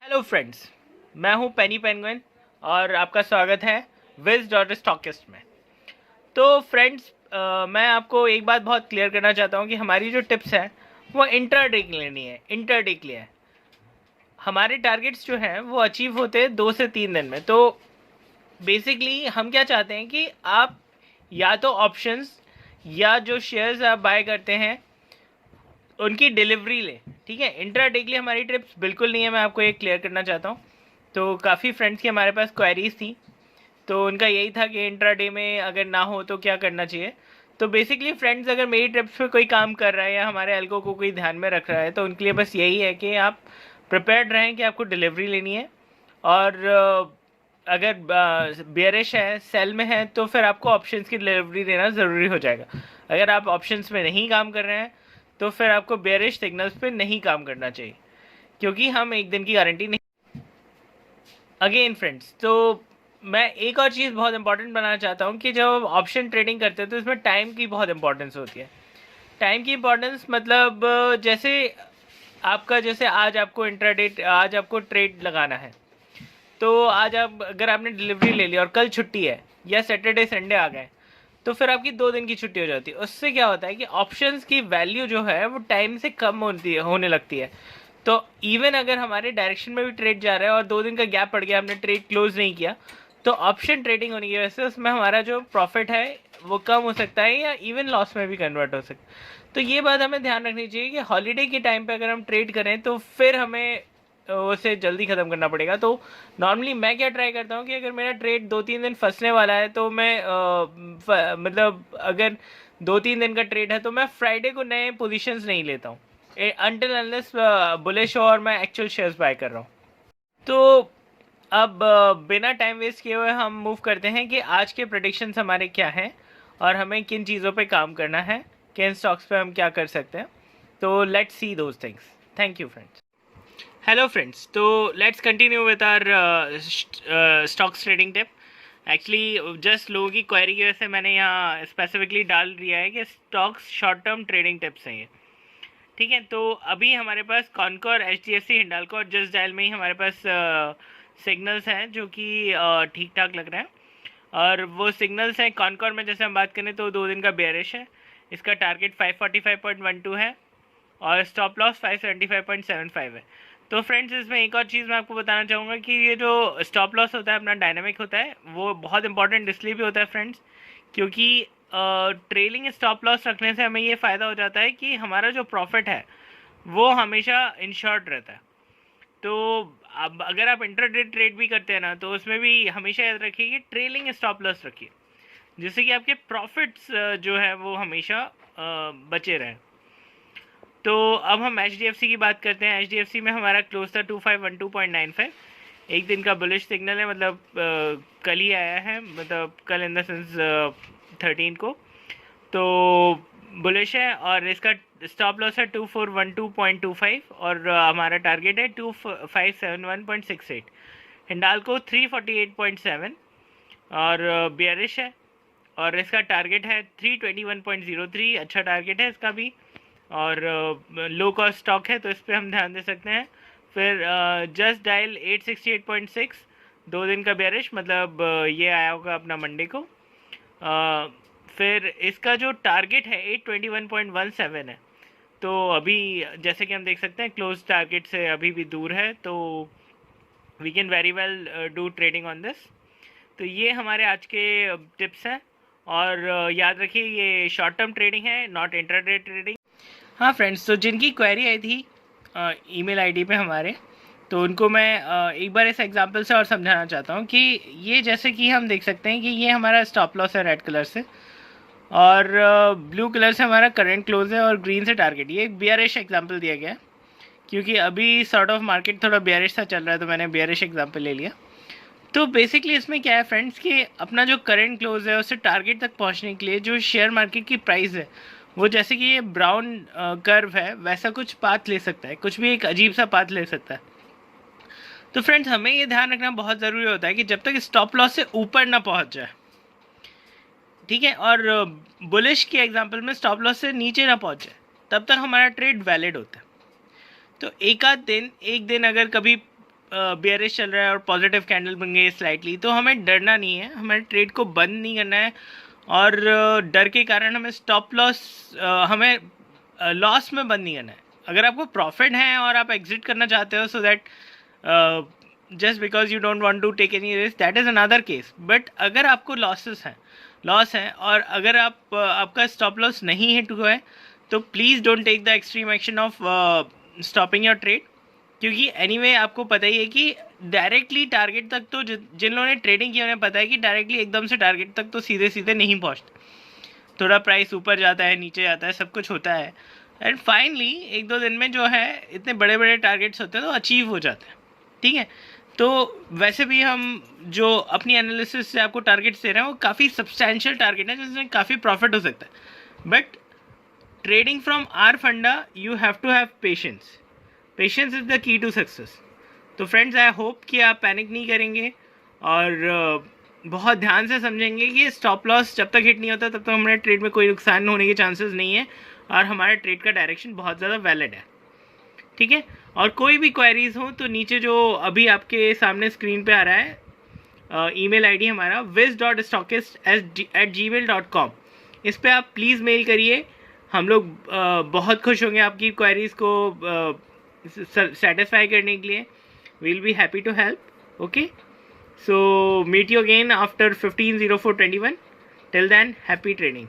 Hello friends, मैं हूं पेनी penguin और आपका स्वागत है विज डॉट स्टॉकिस्ट में। तो फ्रेंड्स, मैं आपको एक बात बहुत क्लियर करना चाहता हूं कि हमारी जो टिप्स हैं वो इंट्राडे के लिए नहीं है, इंटरडे के लिए है। हमारे टारगेट्स जो हैं वो अचीव होते हैं 2 से 3 दिन में। तो बेसिकली हम क्या चाहते हैं कि आप या तो ऑप्शंस या जो शेयर्स आप बाय करते हैं उनकी डिलीवरी ले, ठीक है। इंट्राडे के लिए हमारी ट्रिप्स बिल्कुल नहीं है, मैं आपको ये क्लियर करना चाहता हूँ। तो काफ़ी फ्रेंड्स की हमारे पास क्वेरीज थी, तो उनका यही था कि इंट्राडे में अगर ना हो तो क्या करना चाहिए। तो बेसिकली फ्रेंड्स, अगर मेरी ट्रिप्स पे कोई काम कर रहा है या हमारे एल्को को कोई ध्यान में रख रहा है तो उनके लिए बस यही है कि आप प्रिपेयर्ड रहें कि आपको डिलीवरी लेनी है। और अगर बेयरिश है, सेल में है, तो फिर आपको ऑप्शंस की डिलीवरी देना ज़रूरी हो जाएगा। अगर आप ऑप्शंस में नहीं काम कर रहे हैं तो फिर आपको बेयरिश सिग्नल्स पे नहीं काम करना चाहिए, क्योंकि हम एक दिन की गारंटी नहीं। अगेन फ्रेंड्स, तो मैं एक और चीज़ बहुत इंपॉर्टेंट बनाना चाहता हूँ कि जब ऑप्शन ट्रेडिंग करते हैं तो इसमें टाइम की बहुत इंपॉर्टेंस होती है। टाइम की इंपॉर्टेंस मतलब जैसे आपका, जैसे आज आपको इंट्राडे, आज आपको ट्रेड लगाना है, तो आज आप, अगर आपने डिलीवरी ले ली और कल छुट्टी है या सैटरडे संडे आ गए, तो फिर आपकी 2 दिन की छुट्टी हो जाती है। उससे क्या होता है कि ऑप्शंस की वैल्यू जो है वो टाइम से कम होने लगती है। तो इवन अगर हमारे डायरेक्शन में भी ट्रेड जा रहा है और 2 दिन का गैप पड़ गया, हमने ट्रेड क्लोज नहीं किया, तो ऑप्शन ट्रेडिंग होने की वजह से उसमें हमारा जो प्रॉफिट है वो कम हो सकता है या इवन लॉस में भी कन्वर्ट हो सकता है। तो ये बात हमें ध्यान रखनी चाहिए कि हॉलीडे के टाइम पे अगर हम ट्रेड करें तो फिर हमें उसे जल्दी ख़त्म करना पड़ेगा। तो नॉर्मली मैं क्या ट्राई करता हूँ कि अगर मेरा ट्रेड 2-3 दिन फंसने वाला है तो मैं मतलब अगर 2-3 दिन का ट्रेड है तो मैं फ्राइडे को नए पोजीशंस नहीं लेता हूँ अनटिल अनलेस बुलिश हो और मैं एक्चुअल शेयर्स बाय कर रहा हूँ। तो अब बिना टाइम वेस्ट किए हुए हम मूव करते हैं कि आज के प्रेडिक्शंस हमारे क्या हैं और हमें किन चीज़ों पे काम करना है, किन स्टॉक्स पे हम क्या कर सकते हैं। तो let's see those things. Thank you friends. Hello friends, तो let's continue with our stocks trading tip. Actually just लोगों की क्वेरी की वजह से मैंने यहाँ स्पेसिफिकली डाल दिया है कि stocks short term trading tips हैं ये, ठीक है। तो अभी हमारे पास कॉनकोर, HDFC, हिंडाल्को और जस्ट डायल में ही हमारे पास सिग्नल्स हैं जो कि ठीक ठाक लग रहे हैं। और वो सिग्नल्स हैं, कॉनकोर में जैसे हम बात करें तो 2 दिन का बेयरिश है, इसका टारगेट 545.12 है और स्टॉप लॉस 575.75 है। तो फ्रेंड्स, इसमें एक और चीज़ मैं आपको बताना चाहूँगा कि ये जो स्टॉप लॉस होता है अपना डायनामिक होता है, वो बहुत इंपॉर्टेंट इसलिए भी होता है फ्रेंड्स क्योंकि ट्रेलिंग स्टॉप लॉस रखने से हमें ये फ़ायदा हो जाता है कि हमारा जो प्रॉफिट है वो हमेशा इंश्योर्ड रहता है। तो अब अगर आप इंट्राडे ट्रेड भी करते हैं ना, तो उसमें भी हमेशा याद रखिए कि ट्रेलिंग स्टॉप लॉस रखिए, जिससे कि आपके प्रॉफिट्स जो है वो हमेशा बचे रहें। तो अब हम HDFC की बात करते हैं। HDFC में हमारा क्लोज था 2512.95, एक दिन का बुलिश सिग्नल है, मतलब कल ही आया है, मतलब कल इन द सेंस 13 को, तो बुलिश है। और इसका स्टॉप लॉस है 2412.25 और हमारा टारगेट है 2571.68। हिंडाल्को 348.7 और बेयरिश है और इसका टारगेट है 321.03, अच्छा टारगेट है इसका भी, और लो कॉस्ट स्टॉक है तो इस पर हम ध्यान दे सकते हैं। फिर जस्ट डायल 868.6, 2 दिन का बेयरिश, मतलब ये आया होगा अपना मंडे को। फिर इसका जो टारगेट है 821.17 है, तो अभी जैसे कि हम देख सकते हैं क्लोज टारगेट से अभी भी दूर है, तो we can very well do trading on this. तो ये हमारे आज के टिप्स हैं और याद रखिए ये शॉर्ट टर्म ट्रेडिंग है, नॉट इंट्राडे ट्रेडिंग। हाँ फ्रेंड्स, तो जिनकी क्वेरी आई थी ईमेल आईडी पे हमारे, तो उनको मैं एक बार इस एग्जांपल से और समझाना चाहता हूँ कि ये जैसे कि हम देख सकते हैं कि ये हमारा स्टॉप लॉस है रेड कलर से, और ब्लू कलर से हमारा करंट क्लोज है और ग्रीन से टारगेट। ये एक बेयरिश एग्जांपल दिया गया क्योंकि अभी सॉर्ट ऑफ मार्केट थोड़ा बेयरिश सा चल रहा है, तो मैंने बेयरिश एग्जांपल ले लिया। तो बेसिकली इसमें क्या है फ्रेंड्स कि अपना जो करंट क्लोज है उससे टारगेट तक पहुंचने के लिए जो शेयर मार्केट की प्राइस है वो, जैसे कि ये ब्राउन कर्व है, वैसा कुछ पाथ ले सकता है, कुछ भी एक अजीब सा पाथ ले सकता है। तो फ्रेंड्स, हमें ये ध्यान रखना बहुत ज़रूरी होता है कि जब तक स्टॉप लॉस से ऊपर ना पहुंच जाए, ठीक है, और बुलिश के एग्जांपल में स्टॉप लॉस से नीचे ना पहुंच जाए, तब तक हमारा ट्रेड वैलिड होता है। तो एक दिन अगर कभी बेयरिश चल रहा है और पॉजिटिव कैंडल बन गई स्लाइटली, तो हमें डरना नहीं है, हमें ट्रेड को बंद नहीं करना है। और डर के कारण हमें स्टॉप लॉस, हमें लॉस में बंद नहीं करना है। अगर आपको प्रॉफिट है और आप एग्जिट करना चाहते हो, so that just because you don't want to take any risk, that is another case. But अगर आपको लॉस है और अगर आपका स्टॉप लॉस नहीं हिट हुआ है, तो please don't take the extreme action of stopping your trade, क्योंकि एनीवे आपको पता ही है कि डायरेक्टली टारगेट तक तो जिन लोगों ने ट्रेडिंग की उन्हें पता है कि डायरेक्टली एकदम से टारगेट तक तो सीधे सीधे नहीं पहुंचते। थोड़ा प्राइस ऊपर जाता है, नीचे जाता है, सब कुछ होता है, एंड फाइनली एक दो दिन में जो है इतने बड़े बड़े टारगेट्स होते हैं तो अचीव हो जाते हैं। ठीक है, तो वैसे भी हम जो अपनी एनालिसिस से आपको टारगेट्स दे रहे हैं वो काफ़ी सब्सटैंशियल टारगेट है जिसमें काफ़ी प्रॉफिट हो सकता है। But trading from our funda you have to have patience. Patience is the key to success. तो फ्रेंड्स, आई होप कि आप पैनिक नहीं करेंगे और बहुत ध्यान से समझेंगे कि स्टॉप लॉस जब तक हिट नहीं होता तब तक हमारे ट्रेड में कोई नुकसान होने के चांसेस नहीं है और हमारे ट्रेड का डायरेक्शन बहुत ज़्यादा वैलिड है। ठीक है, और कोई भी क्वेरीज हो तो नीचे जो अभी आपके सामने स्क्रीन पे आ रहा है ईमेल आईडी हमारा wiz.stockist@gmail.com, इस पर आप प्लीज़ मेल करिए। हम लोग बहुत खुश होंगे आपकी क्वेरीज को सेटिस्फाई करने के लिए। We will be happy to help. Okay, so meet you again after 15/04/21. Till then, happy trading.